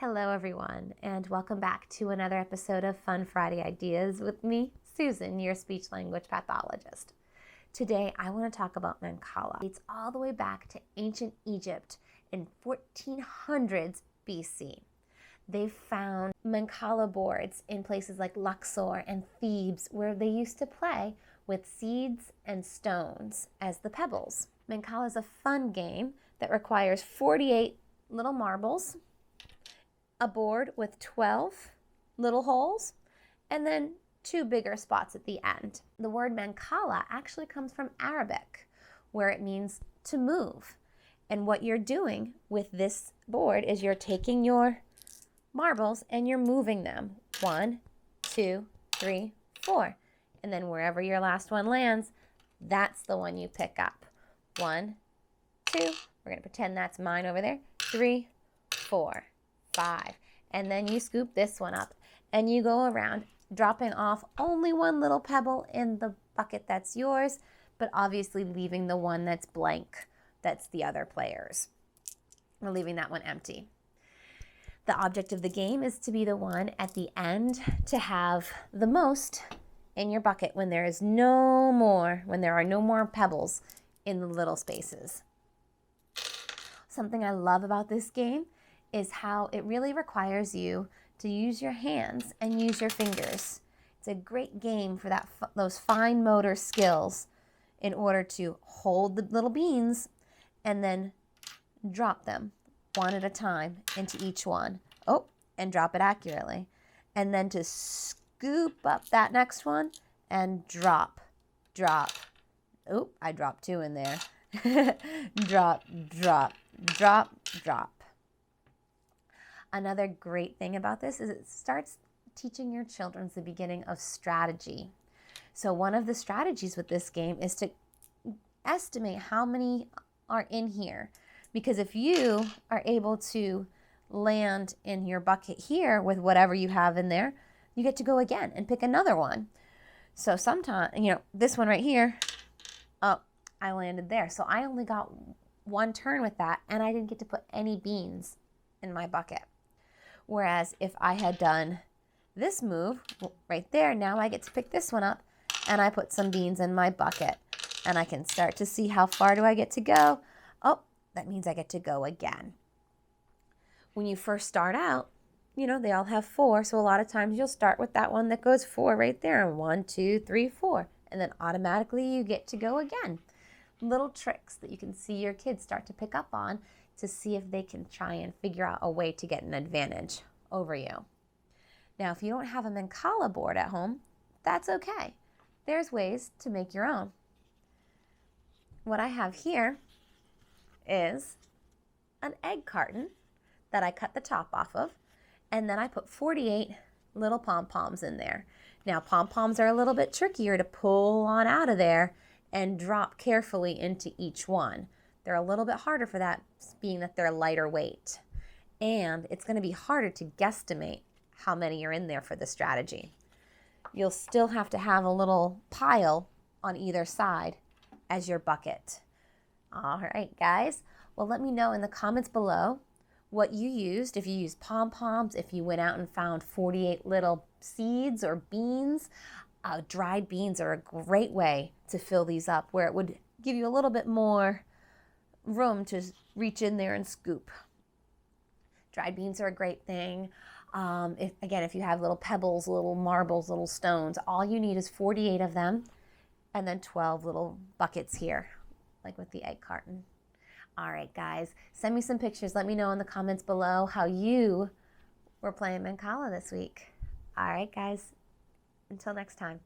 Hello everyone, and welcome back to another episode of Fun Friday Ideas with me, Susan, your speech language pathologist. Today I want to talk about Mancala. It's all the way back to ancient Egypt in 1400s BC. They found Mancala boards in places like Luxor and Thebes where they used to play with seeds and stones as the pebbles. Mancala is a fun game that requires 48 little marbles, a board with 12 little holes, and then 2 bigger spots at the end. The word Mancala actually comes from Arabic, where it means to move. And what you're doing with this board is you're taking your marbles and you're moving them. 1, 2, 3, 4. And then wherever your last one lands, that's the one you pick up. 1, 2, we're going to pretend that's mine over there. 3, 4, 5. And then you scoop this one up and you go around dropping off only one little pebble in the bucket that's yours, but obviously leaving the one that's blank, that's the other player's. We're leaving that one empty. The object of the game is to be the one at the end to have the most in your bucket when there are no more pebbles in the little spaces. Something I love about this game is how it really requires you to use your hands and use your fingers. It's a great game for those fine motor skills in order to hold the little beans and then drop them one at a time into each one. Oh, and drop it accurately. And then to scoop up that next one and drop. Oh, I dropped 2 in there. Drop. Another great thing about this is it starts teaching your children the beginning of strategy. So one of the strategies with this game is to estimate how many are in here. Because if you are able to land in your bucket here with whatever you have in there, you get to go again and pick another one. So sometimes, this one right here, oh, I landed there. So I only got one turn with that and I didn't get to put any beans in my bucket. Whereas if I had done this move right there, now I get to pick this one up and I put some beans in my bucket and I can start to see how far do I get to go. Oh, that means I get to go again. When you first start out, they all have 4. So a lot of times you'll start with that one that goes 4 right there. 1, 2, 3, 4. And then automatically you get to go again. Little tricks that you can see your kids start to pick up on to see if they can try and figure out a way to get an advantage over you. Now, if you don't have a Mancala board at home, that's okay. There's ways to make your own. What I have here is an egg carton that I cut the top off of, and then I put 48 little pom-poms in there. Now, pom-poms are a little bit trickier to pull on out of there and drop carefully into each one. They're a little bit harder for that, being that they're lighter weight. And it's going to be harder to guesstimate how many are in there for the strategy. You'll still have to have a little pile on either side as your bucket. All right, guys. Well, let me know in the comments below what you used. If you used pom-poms, if you went out and found 48 little seeds or beans. Dried beans are a great way to fill these up, where it would give you a little bit more room to reach in there and scoop. Dried beans are a great thing. If you have little pebbles, little marbles, little stones, all you need is 48 of them and then 12 little buckets here, like with the egg carton. All right, guys, send me some pictures. Let me know in the comments below how you were playing Mancala this week. All right, guys, until next time.